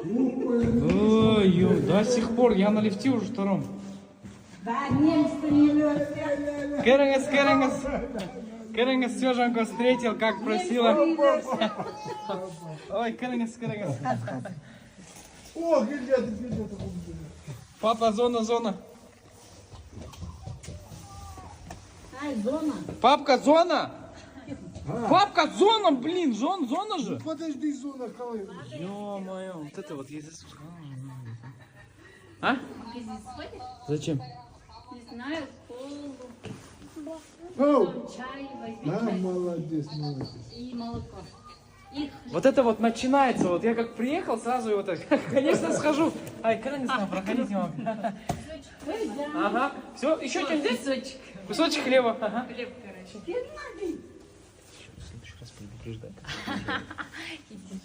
Ой, до сих пор, я на лифте уже втором. Кереңіз, кереңіз. Кереңіз, Сержанку встретил, как просила. Ой, кереңіз, кереңіз. О, гильдия. Папа, зона. Ай, зона. Папка, зона. Папка, зона, блин, зона же. Подожди, зона, кого? Ё-моё, вот это вот есть. А? Ты здесь сходишь? Зачем? Не знаю, колу, Оу! чай возьми, Да, чай молодец. и молоко. Их Вот это вот начинается, вот я как приехал, сразу и вот так, конечно, схожу. Ай, крайне проходите, мама. Ага, все, еще что-нибудь здесь? песочек. Кусочек хлеба. Ага. Хлеб, короче. В следующий раз предупреждай. Иди.